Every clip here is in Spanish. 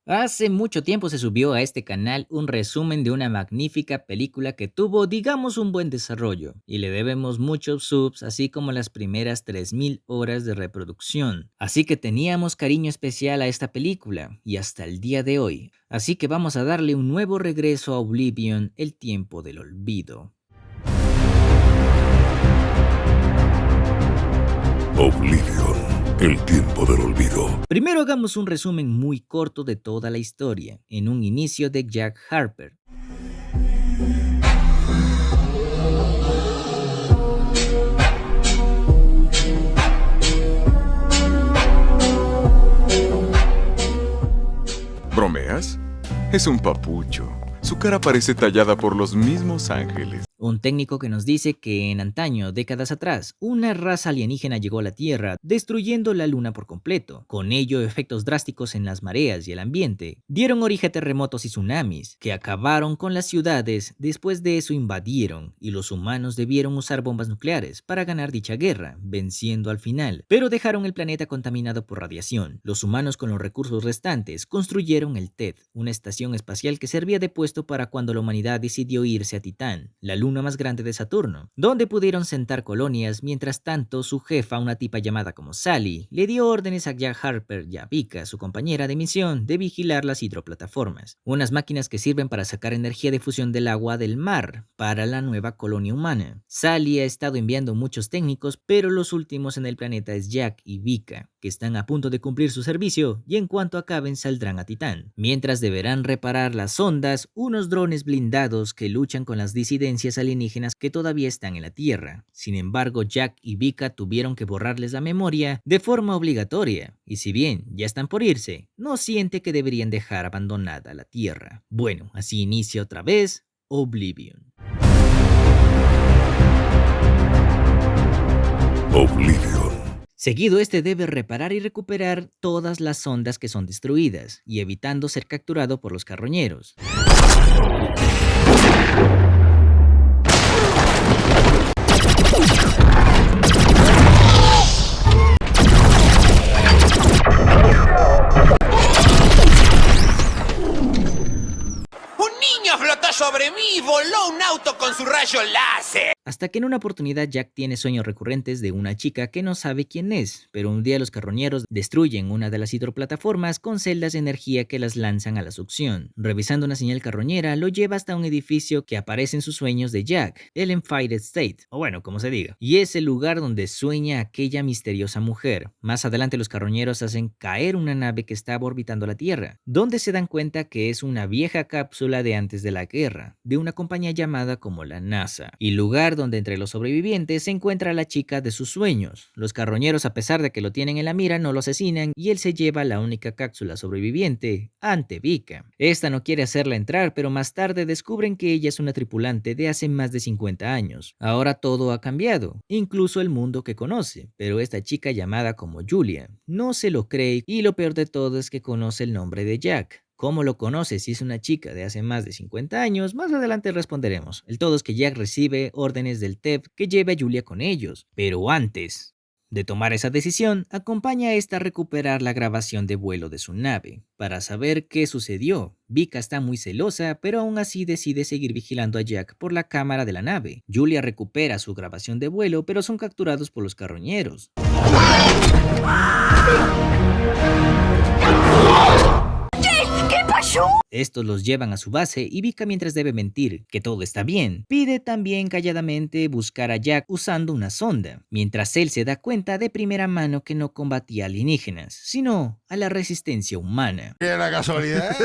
Hace mucho tiempo se subió a este canal un resumen de una magnífica película que tuvo, digamos, un buen desarrollo, y le debemos muchos subs, así como las primeras 3000 horas de reproducción. Así que teníamos cariño especial a esta película, y hasta el día de hoy. Así que vamos a darle un nuevo regreso a Oblivion, el tiempo del olvido. Oblivion, el tiempo del olvido. Primero hagamos un resumen muy corto de toda la historia, en un inicio de Jack Harper. ¿Bromeas? Es un papucho. Su cara parece tallada por los mismos ángeles. Un técnico que nos dice que en antaño, décadas atrás, una raza alienígena llegó a la Tierra, destruyendo la Luna por completo. Con ello, efectos drásticos en las mareas y el ambiente dieron origen a terremotos y tsunamis, que acabaron con las ciudades. Después de eso invadieron, y los humanos debieron usar bombas nucleares para ganar dicha guerra, venciendo al final, pero dejaron el planeta contaminado por radiación. Los humanos, con los recursos restantes, construyeron el TED, una estación espacial que servía de puesto para cuando la humanidad decidió irse a Titán, la luna más grande de Saturno, donde pudieron sentar colonias. Mientras tanto, su jefa, una tipa llamada como Sally, le dio órdenes a Jack Harper y a Vika, su compañera de misión, de vigilar las hidroplataformas, unas máquinas que sirven para sacar energía de fusión del agua del mar para la nueva colonia humana. Sally ha estado enviando muchos técnicos, pero los últimos en el planeta es Jack y Vika, que están a punto de cumplir su servicio y en cuanto acaben saldrán a Titán, mientras deberán reparar las sondas, unos drones blindados que luchan con las disidencias alienígenas que todavía están en la Tierra. Sin embargo, Jack y Vika tuvieron que borrarles la memoria de forma obligatoria, y si bien ya están por irse, no siente que deberían dejar abandonada la Tierra. Bueno, así inicia otra vez Oblivion. Oblivion. Seguido, este debe reparar y recuperar todas las sondas que son destruidas, y evitando ser capturado por los carroñeros. ¡Un niño flotó sobre mí y voló un auto con su rayo láser! Hasta que en una oportunidad Jack tiene sueños recurrentes de una chica que no sabe quién es, pero un día los carroñeros destruyen una de las hidroplataformas con celdas de energía que las lanzan a la succión. Revisando una señal carroñera, lo lleva hasta un edificio que aparece en sus sueños de Jack, el Empire State, o bueno, como se diga, y es el lugar donde sueña aquella misteriosa mujer. Más adelante los carroñeros hacen caer una nave que estaba orbitando la Tierra, donde se dan cuenta que es una vieja cápsula de antes de la guerra, de una compañía llamada como la NASA, y lugar donde entre los sobrevivientes se encuentra la chica de sus sueños. Los carroñeros, a pesar de que lo tienen en la mira, no lo asesinan y él se lleva la única cápsula sobreviviente ante Vika. Esta no quiere hacerla entrar, pero más tarde descubren que ella es una tripulante de hace más de 50 años. Ahora todo ha cambiado, incluso el mundo que conoce, pero esta chica llamada como Julia no se lo cree, y lo peor de todo es que conoce el nombre de Jack. ¿Cómo lo conoce si es una chica de hace más de 50 años? Más adelante responderemos. El todo es que Jack recibe órdenes del TEP que lleve a Julia con ellos. Pero antes de tomar esa decisión, acompaña a esta a recuperar la grabación de vuelo de su nave, para saber qué sucedió. Vika está muy celosa, pero aún así decide seguir vigilando a Jack por la cámara de la nave. Julia recupera su grabación de vuelo, pero son capturados por los carroñeros. Estos los llevan a su base y Vika, mientras debe mentir que todo está bien, pide también calladamente buscar a Jack usando una sonda, mientras él se da cuenta de primera mano que no combatía alienígenas, sino a la resistencia humana. ¡Qué la casualidad!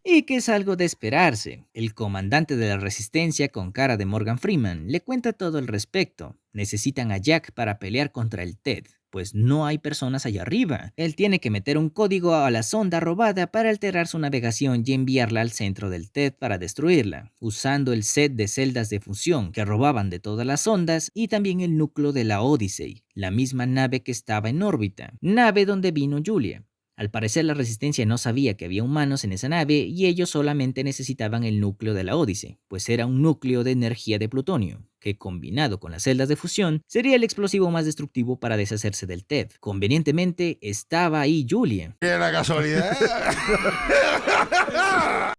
Y que es algo de esperarse. El comandante de la resistencia, con cara de Morgan Freeman, le cuenta todo al respecto. Necesitan a Jack para pelear contra el TED, pues no hay personas allá arriba. Él tiene que meter un código a la sonda robada para alterar su navegación y enviarla al centro del TED para destruirla, usando el set de celdas de fusión que robaban de todas las sondas y también el núcleo de la Odyssey, la misma nave que estaba en órbita, nave donde vino Julia. Al parecer la resistencia no sabía que había humanos en esa nave y ellos solamente necesitaban el núcleo de la Odyssey, pues era un núcleo de energía de plutonio, que combinado con las celdas de fusión sería el explosivo más destructivo para deshacerse del TED. Convenientemente estaba ahí Julia. ¡Qué la casualidad!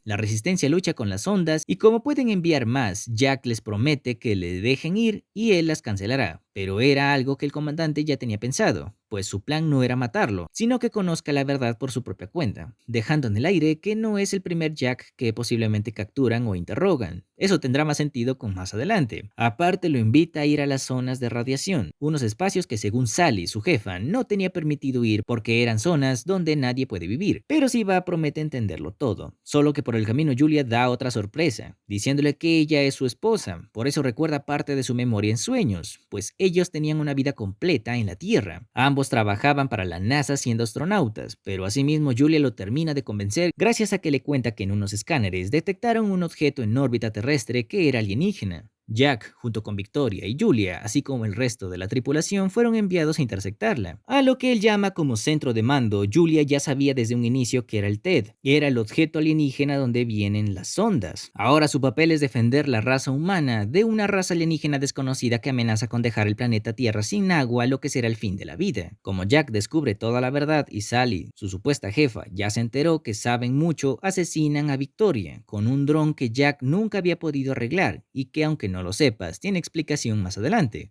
La resistencia lucha con las ondas y como pueden enviar más, Jack les promete que le dejen ir y él las cancelará. Pero era algo que el comandante ya tenía pensado, pues su plan no era matarlo, sino que conozca la verdad por su propia cuenta, dejando en el aire que no es el primer Jack que posiblemente capturan o interrogan. Eso tendrá más sentido con más adelante. Aparte lo invita a ir a las zonas de radiación, unos espacios que según Sally, su jefa, no tenía permitido ir porque eran zonas donde nadie puede vivir. Pero Siva promete entenderlo todo, solo que por el camino Julia da otra sorpresa, diciéndole que ella es su esposa, por eso recuerda parte de su memoria en sueños, pues ellos tenían una vida completa en la Tierra. Ambos trabajaban para la NASA siendo astronautas, pero asimismo Julia lo termina de convencer gracias a que le cuenta que en unos escáneres detectaron un objeto en órbita terrestre que era alienígena. Jack, junto con Victoria y Julia, así como el resto de la tripulación, fueron enviados a interceptarla. A lo que él llama como centro de mando, Julia ya sabía desde un inicio que era el TED, era el objeto alienígena donde vienen las ondas. Ahora su papel es defender la raza humana de una raza alienígena desconocida que amenaza con dejar el planeta Tierra sin agua, lo que será el fin de la vida. Como Jack descubre toda la verdad y Sally, su supuesta jefa, ya se enteró que saben mucho, asesinan a Victoria con un dron que Jack nunca había podido arreglar y que aunque no lo sepas, tiene explicación más adelante.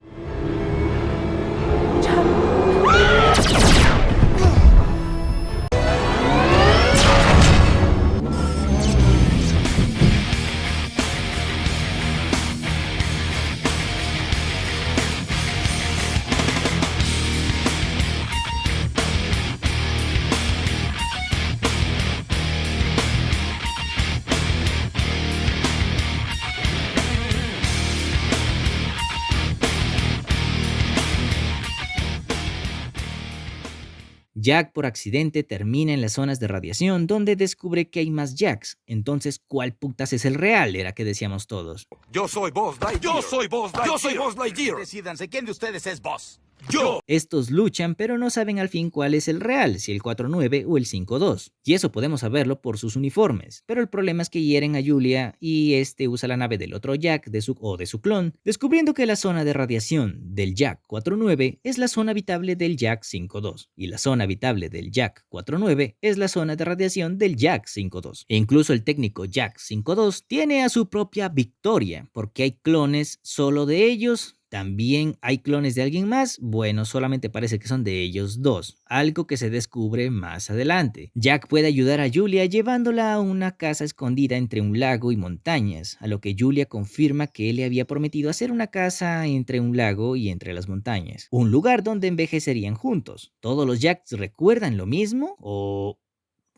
Jack por accidente termina en las zonas de radiación donde descubre que hay más Jacks. Entonces, ¿cuál putas es el real? Era que decíamos todos. Yo soy Buzz Lightyear. Yo soy Buzz Lightyear. Yo soy Buzz Lightyear. Decídanse, ¿quién de ustedes es Buzz? Yo. Estos luchan pero no saben al fin cuál es el real, si el 4-9 o el 5-2. Y eso podemos saberlo por sus uniformes. Pero el problema es que hieren a Julia y este usa la nave del otro Jack de su clon, descubriendo que la zona de radiación del Jack 4-9 es la zona habitable del Jack 5-2 y la zona habitable del Jack 4-9 es la zona de radiación del Jack 5-2. E incluso el técnico Jack 5-2 tiene a su propia Victoria, porque hay clones solo de ellos. ¿También hay clones de alguien más? Bueno, solamente parece que son de ellos dos, algo que se descubre más adelante. Jack puede ayudar a Julia llevándola a una casa escondida entre un lago y montañas, a lo que Julia confirma que él le había prometido hacer una casa entre un lago y entre las montañas, un lugar donde envejecerían juntos. ¿Todos los Jacks recuerdan lo mismo?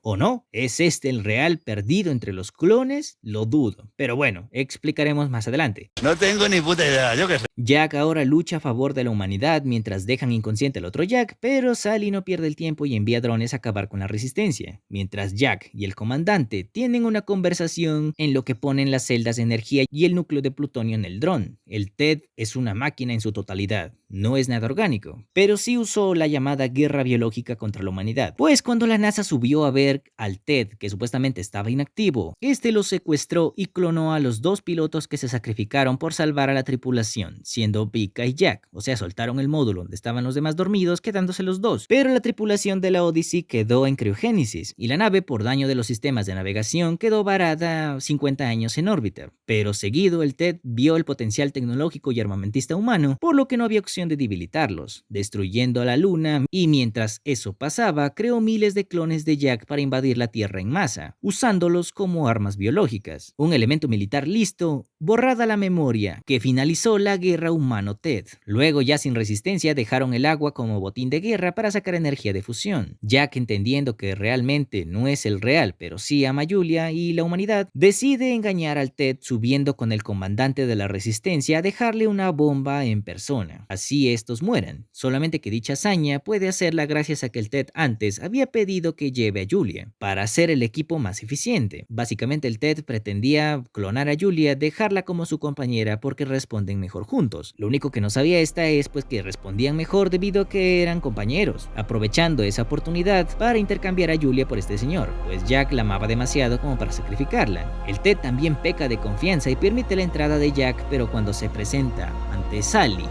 ¿O no? ¿Es este el real perdido entre los clones? Lo dudo. Pero bueno, explicaremos más adelante. No tengo ni puta idea, yo qué sé. Jack ahora lucha a favor de la humanidad mientras dejan inconsciente al otro Jack, pero Sally no pierde el tiempo y envía drones a acabar con la resistencia. Mientras Jack y el comandante tienen una conversación en lo que ponen las celdas de energía y el núcleo de plutonio en el dron. El TED es una máquina en su totalidad, no es nada orgánico, pero sí usó la llamada guerra biológica contra la humanidad. Pues cuando la NASA subió a ver al TED, que supuestamente estaba inactivo, este lo secuestró y clonó a los dos pilotos que se sacrificaron por salvar a la tripulación, siendo Pika y Jack. O sea, soltaron el módulo donde estaban los demás dormidos, quedándose los dos. Pero la tripulación de la Odyssey quedó en criogénesis y la nave, por daño de los sistemas de navegación, quedó varada 50 años en órbita. Pero seguido el TED vio el potencial tecnológico y armamentista humano, por lo que no había opción de debilitarlos, destruyendo a la Luna, y mientras eso pasaba, creó miles de clones de Jack para invadir la Tierra en masa, usándolos como armas biológicas. Un elemento militar listo, borrada la memoria, que finalizó la guerra humano-TED. Luego, ya sin resistencia, dejaron el agua como botín de guerra para sacar energía de fusión. Jack, entendiendo que realmente no es el real, pero sí ama a Julia y la humanidad, decide engañar al TED subiendo con el comandante de la resistencia a dejarle una bomba en persona. Así estos mueran. Solamente que dicha hazaña puede hacerla gracias a que el TED antes había pedido que lleve a Julia, para hacer el equipo más eficiente. Básicamente el TED pretendía clonar a Julia, dejar dejarla como su compañera porque responden mejor juntos. Lo único que no sabía esta es pues que respondían mejor debido a que eran compañeros, aprovechando esa oportunidad para intercambiar a Julia por este señor, pues Jack la amaba demasiado como para sacrificarla. El Ted también peca de confianza y permite la entrada de Jack, pero cuando se presenta ante Sally,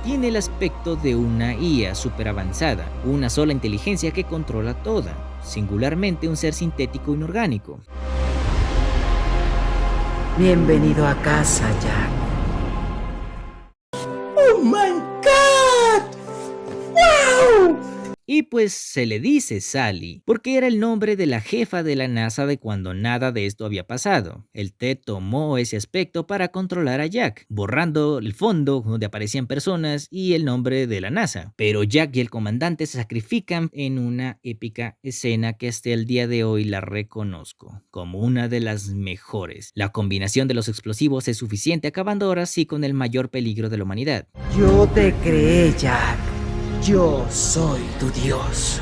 tiene el aspecto de una IA super avanzada, una sola inteligencia que controla toda, singularmente un ser sintético inorgánico. Bienvenido a casa, Jack. Y pues se le dice Sally, porque era el nombre de la jefa de la NASA de cuando nada de esto había pasado. El Ted tomó ese aspecto para controlar a Jack, borrando el fondo donde aparecían personas y el nombre de la NASA. Pero Jack y el comandante se sacrifican en una épica escena que hasta el día de hoy la reconozco como una de las mejores. La combinación de los explosivos es suficiente, acabando ahora sí con el mayor peligro de la humanidad. Yo te creé, Jack. Yo soy tu Dios.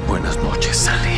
Buenas noches, Sally.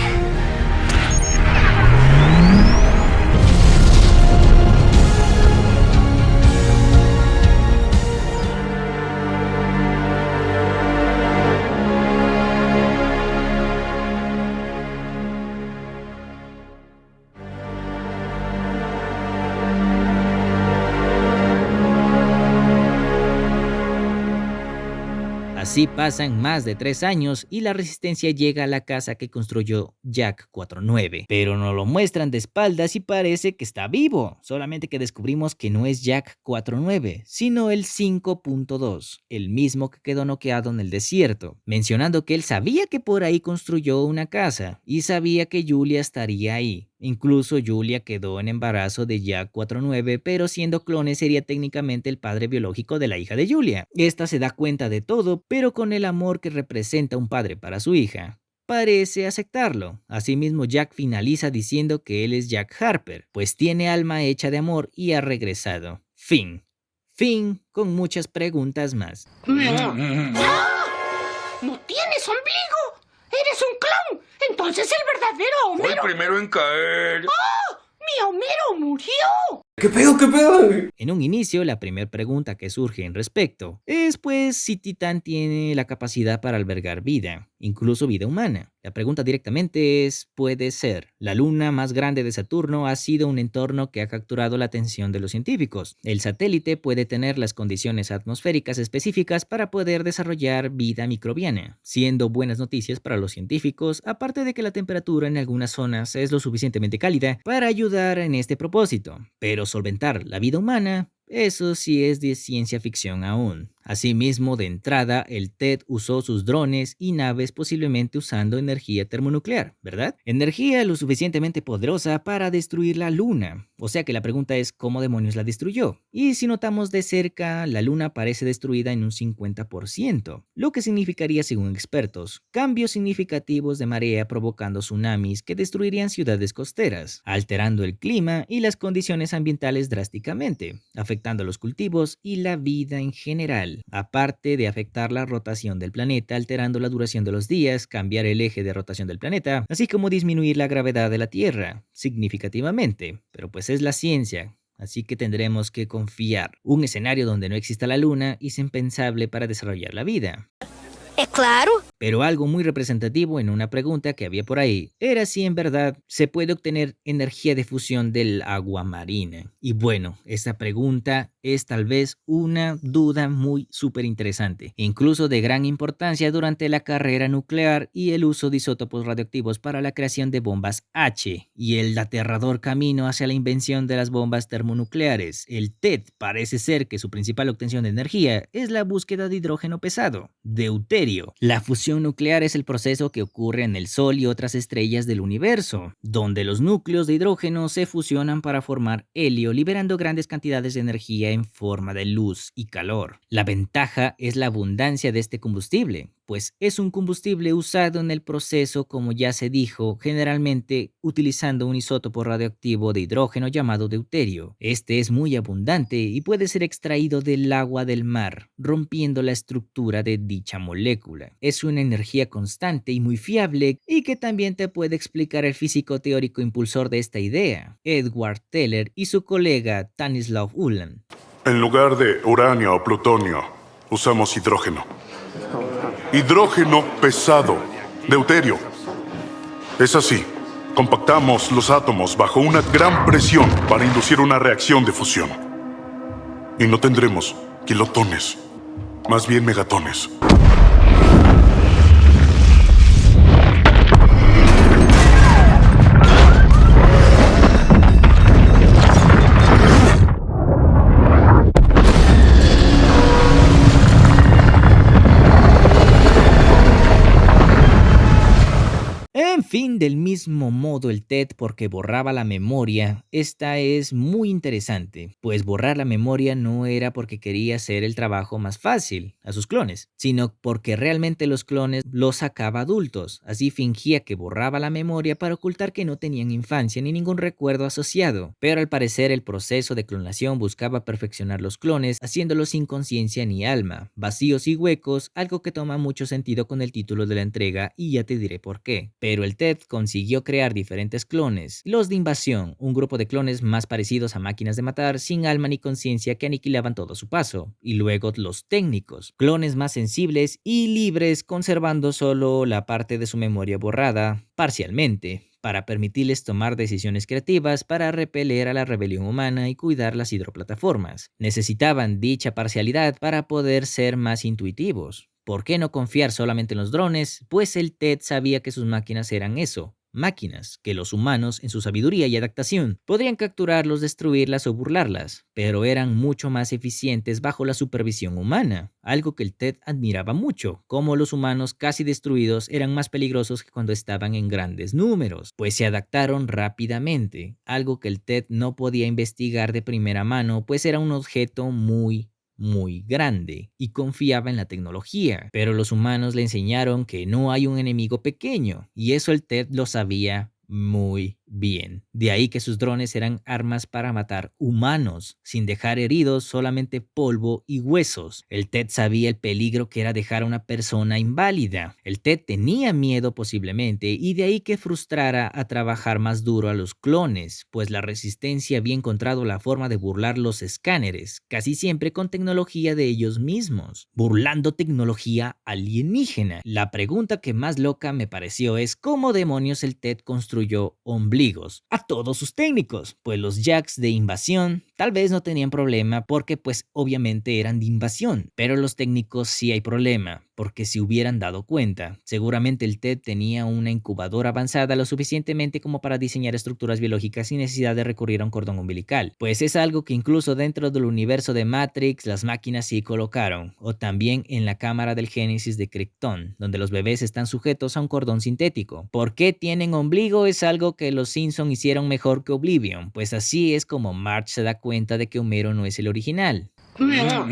Así pasan más de 3 años y la resistencia llega a la casa que construyó Jack 49, pero nos lo muestran de espaldas y parece que está vivo, solamente que descubrimos que no es Jack 49, sino el 5.2, el mismo que quedó noqueado en el desierto, mencionando que él sabía que por ahí construyó una casa y sabía que Julia estaría ahí. Incluso Julia quedó en embarazo de Jack 49, pero siendo clone sería técnicamente el padre biológico de la hija de Julia. Esta se da cuenta de todo, pero con el amor que representa un padre para su hija, parece aceptarlo. Asimismo, Jack finaliza diciendo que él es Jack Harper, pues tiene alma hecha de amor y ha regresado. Fin. Fin con muchas preguntas más. ¡No tienes ombligo! ¡Eres un clon! ¡Entonces el verdadero Fue el Homero! primero en caer. ¡Mi Homero murió! ¿Qué pedo, qué pedo? En un inicio, la primera pregunta que surge en respecto es pues si Titán tiene la capacidad para albergar vida, incluso vida humana. La pregunta directamente es, puede ser. La luna más grande de Saturno ha sido un entorno que ha capturado la atención de los científicos. El satélite puede tener las condiciones atmosféricas específicas para poder desarrollar vida microbiana, siendo buenas noticias para los científicos, aparte de que la temperatura en algunas zonas es lo suficientemente cálida para ayudar en este propósito. Pero solventar la vida humana, eso sí es de ciencia ficción aún. Asimismo, de entrada, el Ted usó sus drones y naves posiblemente usando energía termonuclear, ¿verdad? Energía lo suficientemente poderosa para destruir la luna. O sea que la pregunta es, ¿cómo demonios la destruyó? Y si notamos de cerca, la luna parece destruida en un 50%, lo que significaría, según expertos, cambios significativos de marea provocando tsunamis que destruirían ciudades costeras, alterando el clima y las condiciones ambientales drásticamente, afectando los cultivos y la vida en general. Aparte de afectar la rotación del planeta, alterando la duración de los días, cambiar el eje de rotación del planeta, así como disminuir la gravedad de la Tierra significativamente. Pero pues es la ciencia, así que tendremos que confiar. Un escenario donde no exista la luna es impensable para desarrollar la vida. ¿Es claro? Pero algo muy representativo en una pregunta que había por ahí era si en verdad se puede obtener energía de fusión del agua marina. Y bueno, esta pregunta es tal vez una duda muy súper interesante, incluso de gran importancia durante la carrera nuclear y el uso de isótopos radioactivos para la creación de bombas H y el aterrador camino hacia la invención de las bombas termonucleares. El TED parece ser que su principal obtención de energía es la búsqueda de hidrógeno pesado, deuterio. La fusión nuclear es el proceso que ocurre en el Sol y otras estrellas del universo, donde los núcleos de hidrógeno se fusionan para formar helio, liberando grandes cantidades de energía en forma de luz y calor. La ventaja es la abundancia de este combustible, pues es un combustible usado en el proceso, como ya se dijo, generalmente utilizando un isótopo radioactivo de hidrógeno llamado deuterio. Este es muy abundante y puede ser extraído del agua del mar, rompiendo la estructura de dicha molécula. Es una energía constante y muy fiable, y que también te puede explicar el físico teórico impulsor de esta idea, Edward Teller, y su colega Stanislav Ulam. En lugar de uranio o plutonio, usamos hidrógeno. Hidrógeno pesado, deuterio. Es así. Compactamos los átomos bajo una gran presión para inducir una reacción de fusión. Y no tendremos kilotones, más bien megatones. En fin, del mismo modo el TED, porque borraba la memoria, esta es muy interesante, pues borrar la memoria no era porque quería hacer el trabajo más fácil a sus clones, sino porque realmente los clones los sacaba adultos. Así fingía que borraba la memoria para ocultar que no tenían infancia ni ningún recuerdo asociado, pero al parecer el proceso de clonación buscaba perfeccionar los clones, haciéndolos sin conciencia ni alma, vacíos y huecos, algo que toma mucho sentido con el título de la entrega, y ya te diré por qué. Pero el TED consiguió crear diferentes clones. Los de Invasión, un grupo de clones más parecidos a máquinas de matar, sin alma ni conciencia, que aniquilaban todo a su paso. Y luego los Técnicos, clones más sensibles y libres, conservando solo la parte de su memoria borrada, parcialmente, para permitirles tomar decisiones creativas para repeler a la rebelión humana y cuidar las hidroplataformas. Necesitaban dicha parcialidad para poder ser más intuitivos. ¿Por qué no confiar solamente en los drones? Pues el TED sabía que sus máquinas eran eso, máquinas, que los humanos, en su sabiduría y adaptación, podrían capturarlos, destruirlas o burlarlas, pero eran mucho más eficientes bajo la supervisión humana, algo que el TED admiraba mucho, como los humanos casi destruidos eran más peligrosos que cuando estaban en grandes números, pues se adaptaron rápidamente, algo que el TED no podía investigar de primera mano, pues era un objeto muy grande y confiaba en la tecnología, pero los humanos le enseñaron que no hay un enemigo pequeño, y eso el TED lo sabía muy bien. De ahí que sus drones eran armas para matar humanos, sin dejar heridos, solamente polvo y huesos. El TED sabía el peligro que era dejar a una persona inválida. El TED tenía miedo posiblemente, y de ahí que frustrara a trabajar más duro a los clones, pues la resistencia había encontrado la forma de burlar los escáneres, casi siempre con tecnología de ellos mismos, burlando tecnología alienígena. La pregunta que más loca me pareció es cómo demonios el TED construyó ombligos a todos sus técnicos, pues los jacks de Invasión tal vez no tenían problema porque pues obviamente eran de Invasión, pero los técnicos sí hay problema, porque si hubieran dado cuenta, seguramente el TED tenía una incubadora avanzada lo suficientemente como para diseñar estructuras biológicas sin necesidad de recurrir a un cordón umbilical, pues es algo que incluso dentro del universo de Matrix las máquinas sí colocaron, o también en la cámara del Génesis de Krypton, donde los bebés están sujetos a un cordón sintético. ¿Por qué tienen ombligo? Es algo que los Simpson hicieron mejor que Oblivion, pues así es como Marge se da cuenta de que Homero no es el original. ¡No tienes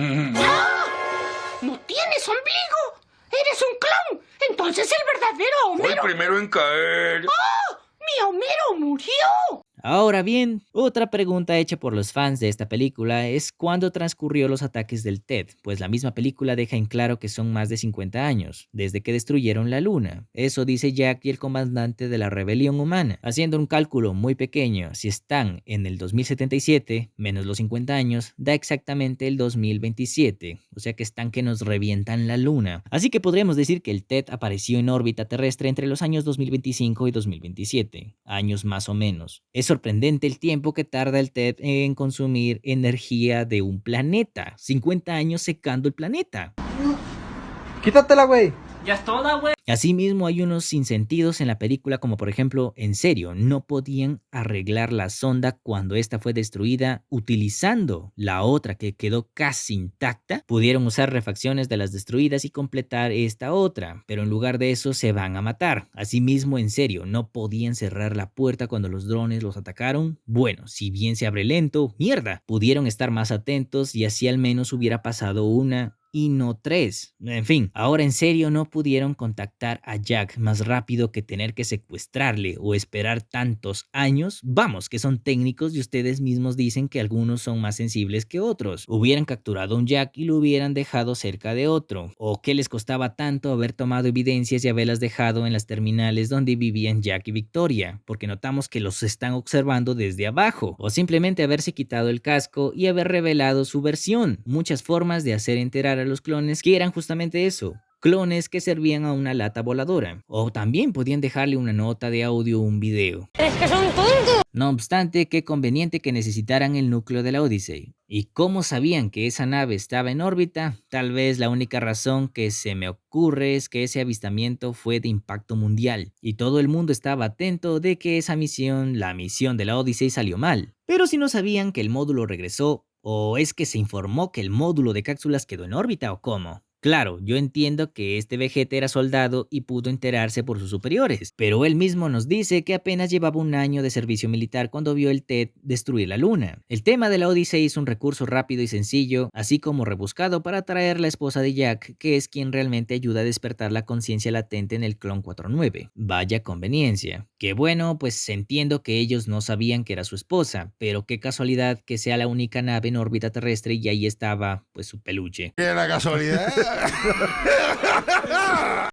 ombligo! ¡Eres un clon! Entonces el verdadero Fue el Homero... primero en caer. ¡Mi Homero murió! Ahora bien, otra pregunta hecha por los fans de esta película es cuándo transcurrió los ataques del TED, pues la misma película deja en claro que son más de 50 años, desde que destruyeron la luna. Eso dice Jack y el comandante de la rebelión humana. Haciendo un cálculo muy pequeño, si están en el 2077, menos los 50 años, da exactamente el 2027, o sea que están que nos revientan la luna. Así que podríamos decir que el TED apareció en órbita terrestre entre los años 2025 y 2027, años más o menos. Es sorprendente el tiempo que tarda el TED en consumir energía de un planeta. 50 años secando el planeta. Quítatela, güey. Asimismo, hay unos sinsentidos en la película, como por ejemplo, en serio, no podían arreglar la sonda cuando esta fue destruida utilizando la otra que quedó casi intacta. Pudieron usar refacciones de las destruidas y completar esta otra, pero en lugar de eso se van a matar. Asimismo, en serio, no podían cerrar la puerta cuando los drones los atacaron. Bueno, si bien se abre lento, mierda, pudieron estar más atentos y así al menos hubiera pasado una y no 3. En fin, ahora en serio no pudieron contactar a Jack más rápido que tener que secuestrarle o esperar tantos años. Vamos, que son técnicos y ustedes mismos dicen que algunos son más sensibles que otros. Hubieran capturado a un Jack y lo hubieran dejado cerca de otro. ¿O qué les costaba tanto haber tomado evidencias y haberlas dejado en las terminales donde vivían Jack y Victoria? Porque notamos que los están observando desde abajo. O simplemente haberse quitado el casco y haber revelado su versión. Muchas formas de hacer enterar a los clones que eran justamente eso. Clones que servían a una lata voladora. O también podían dejarle una nota de audio o un video. ¡Es que son tontos! No obstante, qué conveniente que necesitaran el núcleo de la Odyssey. ¿Y cómo sabían que esa nave estaba en órbita? Tal vez la única razón que se me ocurre es que ese avistamiento fue de impacto mundial y todo el mundo estaba atento de que esa misión, la misión de la Odyssey, salió mal. Pero si no sabían que el módulo regresó, ¿o es que se informó que el módulo de cápsulas quedó en órbita o cómo? Claro, yo entiendo que este Vegeta era soldado y pudo enterarse por sus superiores, pero él mismo nos dice que apenas llevaba un año de servicio militar cuando vio el TED destruir la luna. El tema de la Odyssey es un recurso rápido y sencillo, así como rebuscado para atraer a la esposa de Jack, que es quien realmente ayuda a despertar la conciencia latente en el clon 49. Vaya conveniencia. Que bueno, pues entiendo que ellos no sabían que era su esposa, pero qué casualidad que sea la única nave en órbita terrestre y ahí estaba, pues, su peluche. ¡Qué la casualidad!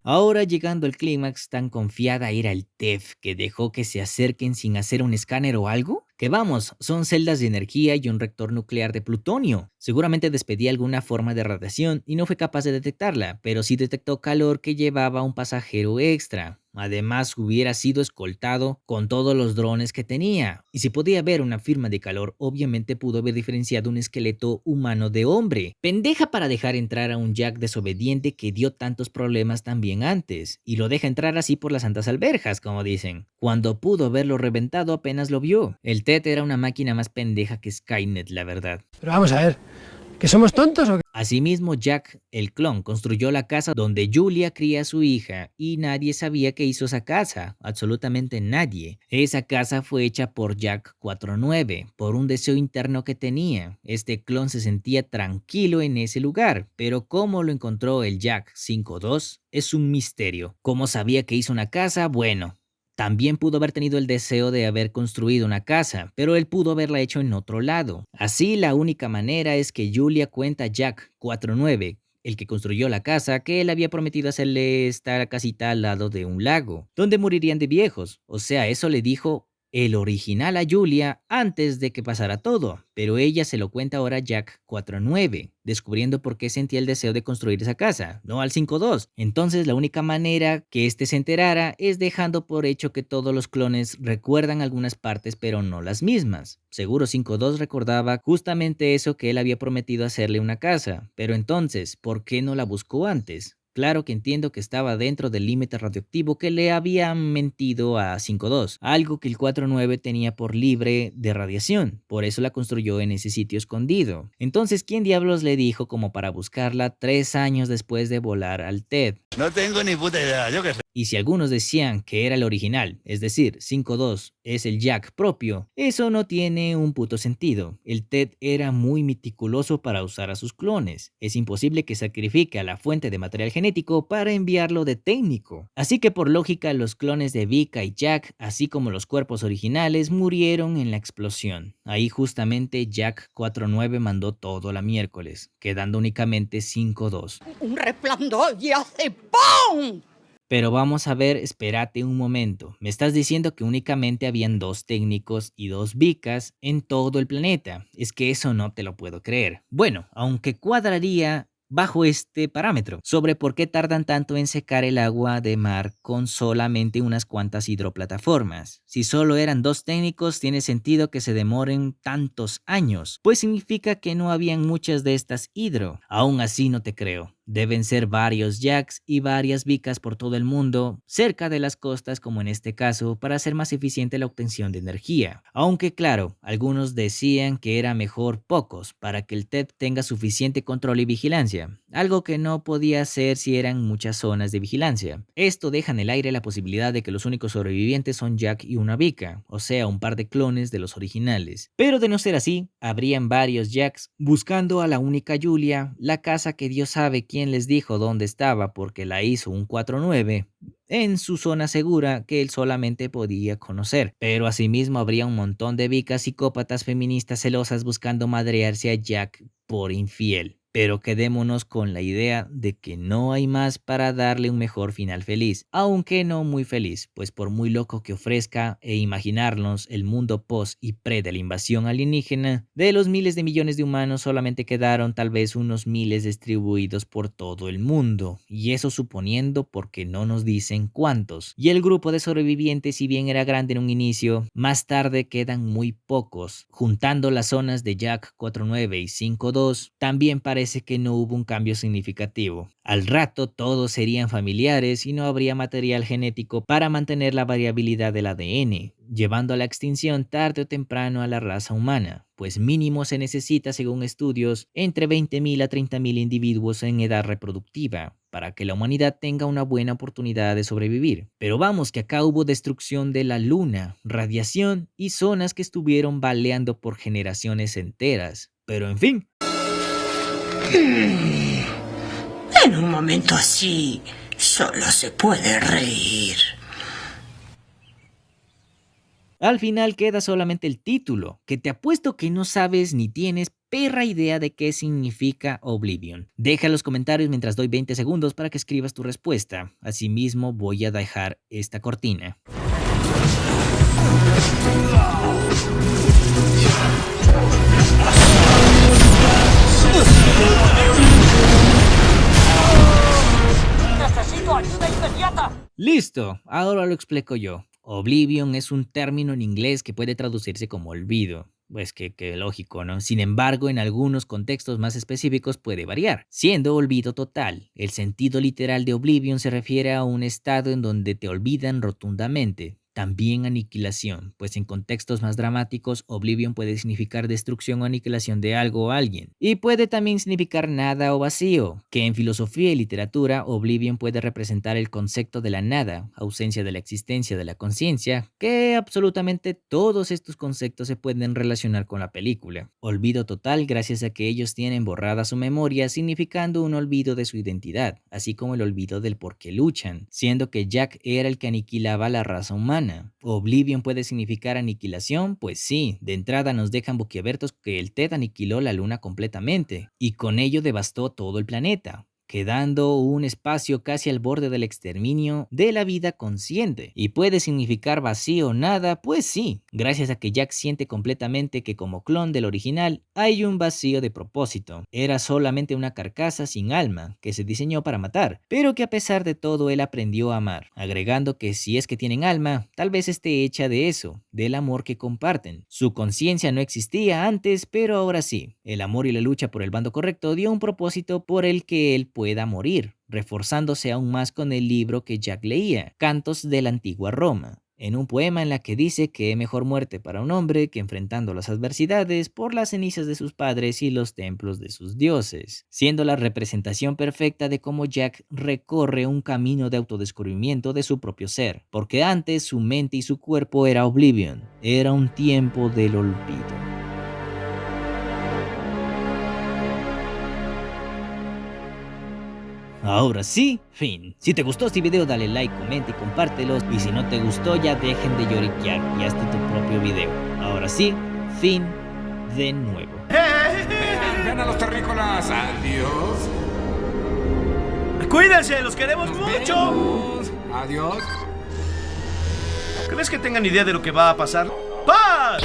Ahora llegando al clímax, tan confiada era el TEF que dejó que se acerquen sin hacer un escáner o algo. Que vamos, son celdas de energía y un reactor nuclear de plutonio. Seguramente despedía alguna forma de radiación y no fue capaz de detectarla, pero sí detectó calor que llevaba un pasajero extra. Además, hubiera sido escoltado con todos los drones que tenía. Y si podía ver una firma de calor, obviamente pudo haber diferenciado un esqueleto humano de hombre. Pendeja para dejar entrar a un Jack desobediente que dio tantos problemas también antes. Y lo deja entrar así por las santas alberjas, como dicen. Cuando pudo verlo reventado apenas lo vio. El TET era una máquina más pendeja que Skynet, la verdad. Pero vamos a ver, ¿que somos tontos o qué? Asimismo, Jack, el clon, construyó la casa donde Julia cría a su hija y nadie sabía qué hizo esa casa, absolutamente nadie. Esa casa fue hecha por Jack 49, por un deseo interno que tenía. Este clon se sentía tranquilo en ese lugar, pero cómo lo encontró el Jack 52 es un misterio. ¿Cómo sabía que hizo una casa? Bueno, también pudo haber tenido el deseo de haber construido una casa, pero él pudo haberla hecho en otro lado. Así, la única manera es que Julia cuenta a Jack 49, el que construyó la casa, que él había prometido hacerle esta casita al lado de un lago, donde morirían de viejos. O sea, eso le dijo el original a Julia antes de que pasara todo, pero ella se lo cuenta ahora a Jack 49, descubriendo por qué sentía el deseo de construir esa casa, no al 52. Entonces la única manera que éste se enterara es dejando por hecho que todos los clones recuerdan algunas partes pero no las mismas. Seguro 52 recordaba justamente eso, que él había prometido hacerle una casa, pero entonces, ¿por qué no la buscó antes? Claro que entiendo que estaba dentro del límite radioactivo que le había mentido a 52, algo que el 49 tenía por libre de radiación, por eso la construyó en ese sitio escondido. Entonces, ¿quién diablos le dijo como para buscarla 3 años después de volar al TED? No tengo ni puta idea, yo qué sé. Y si algunos decían que era el original, es decir, 52 es el Jack propio, eso no tiene un puto sentido. El TED era muy meticuloso para usar a sus clones. Es imposible que sacrifique a la fuente de material genético para enviarlo de técnico. Así que por lógica los clones de Vika y Jack, así como los cuerpos originales, murieron en la explosión. Ahí justamente Jack 49 mandó todo la miércoles, quedando únicamente 52. Un resplandor y hace ¡pum! Pero vamos a ver, espérate un momento. Me estás diciendo que únicamente habían 2 técnicos y 2 vicas en todo el planeta. Es que eso no te lo puedo creer. Bueno, aunque cuadraría bajo este parámetro, sobre por qué tardan tanto en secar el agua de mar con solamente unas cuantas hidroplataformas. Si solo eran 2 técnicos, tiene sentido que se demoren tantos años, pues significa que no habían muchas de estas hidro. Aún así no te creo. Deben ser varios Jacks y varias vicas por todo el mundo, cerca de las costas como en este caso, para hacer más eficiente la obtención de energía. Aunque claro, algunos decían que era mejor pocos, para que el TED tenga suficiente control y vigilancia. algo que no podía hacer si eran muchas zonas de vigilancia. Esto deja en el aire la posibilidad de que los únicos sobrevivientes son Jack y una Vika, o sea, un par de clones de los originales. Pero de no ser así, habrían varios Jacks buscando a la única Julia, la casa que Dios sabe quién les dijo dónde estaba porque la hizo un 4-9, en su zona segura que él solamente podía conocer. Pero asimismo habría un montón de vicas psicópatas feministas celosas buscando madrearse a Jack por infiel. Pero quedémonos con la idea de que no hay más para darle un mejor final feliz, aunque no muy feliz, pues por muy loco que ofrezca e imaginarnos el mundo post y pre de la invasión alienígena, de los miles de millones de humanos solamente quedaron tal vez unos miles distribuidos por todo el mundo, y eso suponiendo porque no nos dicen cuántos. Y el grupo de sobrevivientes, si bien era grande en un inicio, más tarde quedan muy pocos. Juntando las zonas de Jack 4-9 y 5-2, también parece que no hubo un cambio significativo. Al rato todos serían familiares y no habría material genético para mantener la variabilidad del ADN, llevando a la extinción tarde o temprano a la raza humana, pues mínimo se necesita, según estudios, entre 20.000 a 30.000 individuos en edad reproductiva para que la humanidad tenga una buena oportunidad de sobrevivir. Pero vamos que acá hubo destrucción de la luna, radiación y zonas que estuvieron baleando por generaciones enteras. Pero en fin. En un momento así, solo se puede reír. Al final queda solamente el título, que te apuesto que no sabes ni tienes perra idea de qué significa Oblivion. Deja en los comentarios mientras doy 20 segundos para que escribas tu respuesta. Asimismo voy a dejar esta cortina. ¡Necesito ayuda inmediata! Listo, ahora lo explico yo. Oblivion es un término en inglés que puede traducirse como olvido. Pues que lógico, ¿no? Sin embargo, en algunos contextos más específicos puede variar, siendo olvido total. El sentido literal de Oblivion se refiere a un estado en donde te olvidan rotundamente. También aniquilación, pues en contextos más dramáticos, Oblivion puede significar destrucción o aniquilación de algo o alguien. Y puede también significar nada o vacío, que en filosofía y literatura, Oblivion puede representar el concepto de la nada, ausencia de la existencia de la conciencia, que absolutamente todos estos conceptos se pueden relacionar con la película. Olvido total gracias a que ellos tienen borrada su memoria, significando un olvido de su identidad, así como el olvido del por qué luchan, siendo que Jack era el que aniquilaba a la raza humana. Oblivion puede significar aniquilación, pues sí, de entrada nos dejan boquiabiertos que el Ted aniquiló la luna completamente, y con ello devastó todo el planeta, quedando un espacio casi al borde del exterminio de la vida consciente. Y puede significar vacío o nada, pues sí, gracias a que Jack siente completamente que como clon del original hay un vacío de propósito. Era solamente una carcasa sin alma que se diseñó para matar, pero que a pesar de todo él aprendió a amar, agregando que si es que tienen alma, tal vez esté hecha de eso, del amor que comparten. Su conciencia no existía antes, pero ahora sí. El amor y la lucha por el bando correcto dio un propósito por el que él pueda morir, reforzándose aún más con el libro que Jack leía, Cantos de la Antigua Roma, en un poema en la que dice que es mejor muerte para un hombre que enfrentando las adversidades por las cenizas de sus padres y los templos de sus dioses, siendo la representación perfecta de cómo Jack recorre un camino de autodescubrimiento de su propio ser, porque antes su mente y su cuerpo era Oblivion, era un tiempo del olvido. Ahora sí, fin. Si te gustó este video dale like, comenta y compártelo. Y si no te gustó ya dejen de lloriquear y hazte tu propio video. Ahora sí, fin de nuevo. ¡Ven a los terrícolas! ¡Adiós! ¡Cuídense! ¡Los queremos mucho! Vemos. ¡Adiós! ¿Crees que tengan idea de lo que va a pasar? ¡Paz!